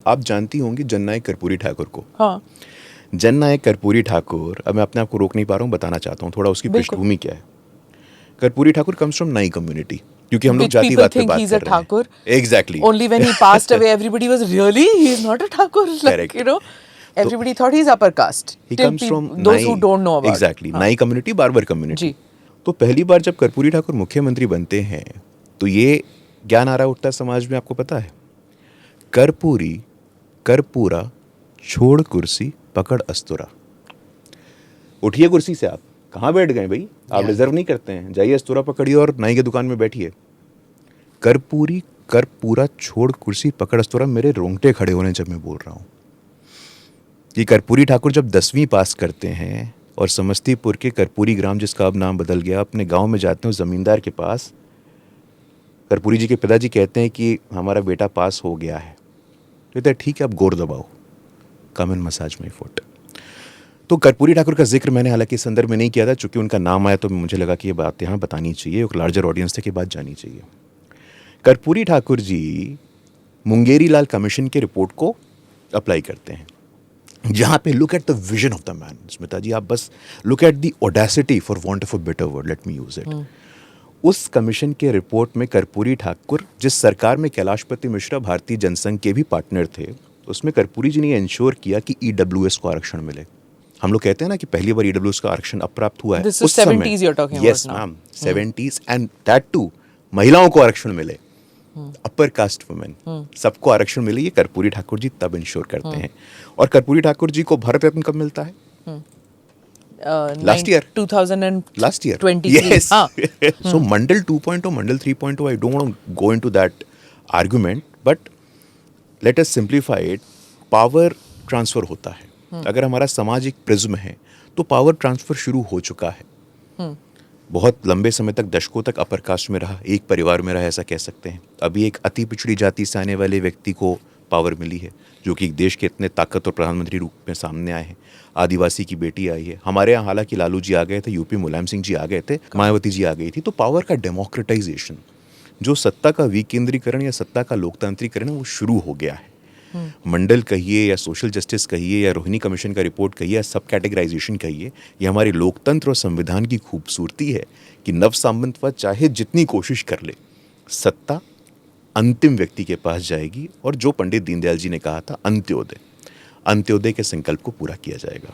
आप जानती होंगी जननायक कर्पूरी ठाकुर को। हाँ, जननायक कर्पूरी ठाकुर, अब मैं अपने आप को रोक नहीं पा रहा हूँ, बताना चाहता हूँ थोड़ा उसकी बिल्कुल। पृष्ठभूमि क्या है। कर्पूरी ठाकुर कम्स फ्रॉम नाई कम्युनिटी, क्योंकि हम लोग Which people जातिवाद पे think बात he's a कर रहे हैं। Thakur. Exactly, Only when he passed away, everybody was really, he's not a Thakur. Like, Correct. you know, everybody thought he's upper caste. He Till comes from those who don't know about. Exactly हाँ, नाई community, barber community. जी। तो पहली बार जब कर्पूरी ठाकुर मुख्यमंत्री बनते हैं तो ये क्या नारा उठता है समाज में, आपको पता है? कर्पूरी कर्पूरा छोड़ कुर्सी पकड़ अस्तुरा। उठिए कुर्सी से, आप कहाँ बैठ गए भाई? आप डिजर्व नहीं करते हैं, जाइए अस्तुरा पकड़िए और नाई की दुकान में बैठिए। कर्पूरी कर्पूरा छोड़ कुर्सी पकड़ अस्तुरा, मेरे रोंगटे खड़े होने जब मैं बोल रहा हूँ कि कर्पूरी ठाकुर जब 10वीं पास करते हैं और समस्तीपुर के कर्पूरी ग्राम, जिसका अब नाम बदल गया, अपने गांव में जाते हैं जमींदार के पास। कर्पूरी जी के पिताजी कहते हैं कि हमारा बेटा पास हो गया है। कहते हैं ठीक है, अब गोर दबाओ, come and massage my foot. तो कर्पूरी ठाकुर का जिक्र मैंने हालांकि इस संदर्भ में नहीं किया था, चूंकि उनका नाम आया तो मुझे लगा कि ये बात यहाँ बतानी चाहिए, एक लार्जर ऑडियंस तक ये बात जानी चाहिए। कर्पूरी ठाकुर जी मुंगेरी लाल कमीशन के रिपोर्ट को अप्लाई करते हैं, जहाँ पे look at the vision of the man. Smita ji, आप बस look at the audacity, for want of a better word, let me use it. उस कमीशन के रिपोर्ट में कर्पूरी ठाकुर, जिस सरकार में कैलाशपति मिश्रा भारतीय जनसंघ के भी पार्टनर थे, उसमें कर्पूरी जी ने इंश्योर किया कि ईडब्ल्यूएस को आरक्षण मिले। हम लोग कहते हैं ना कि पहली बार ईडब्ल्यूएस का आरक्षण अप्राप्त हुआ है। This is 70s you're talking about yes now. Ma'am, 70s, and that too महिलाओं को आरक्षण मिले, अपर कास्ट वुमेन, सबको आरक्षण मिले। ये कर्पूरी ठाकुर जी तब इंश्योर करते हैं। और कर्पूरी ठाकुर जी को भारत रत्न कब मिलता है? Last year. 2023. Last year. 23. Yes. हाँ. So Mandal 2.0, Mandal 3.0, I don't want to go into that argument, but let us simplify it. Power transfer होता है। अगर हमारा समाज एक प्रिज्म है तो पावर ट्रांसफर शुरू हो चुका है। बहुत लंबे समय तक, दशकों तक अपर कास्ट में रहा, एक परिवार में रहा, ऐसा कह सकते हैं। अभी एक अति पिछड़ी जाति से आने वाले व्यक्ति को पावर मिली है, जो कि देश के इतने ताकत और प्रधानमंत्री रूप में सामने आए हैं। आदिवासी की बेटी आई है। हमारे यहाँ हालांकि लालू जी आ गए थे, यूपी मुलायम सिंह जी आ गए थे, मायावती जी आ गई थी। तो पावर का डेमोक्रेटाइजेशन, जो सत्ता का विकेंद्रीकरण या सत्ता का लोकतांत्रिकरण है, वो शुरू हो गया है। मंडल कहिए या सोशल जस्टिस कहिए या रोहिणी कमीशन का रिपोर्ट कहिए या सब कैटेगराइजेशन कहिए, ये हमारे लोकतंत्र और संविधान की खूबसूरती है कि नव सामंतवाद चाहे जितनी कोशिश कर ले, सत्ता अंतिम व्यक्ति के पास जाएगी। और जो पंडित दीनदयाल जी ने कहा था, अंत्योदय, अंत्योदय के संकल्प को पूरा किया जाएगा।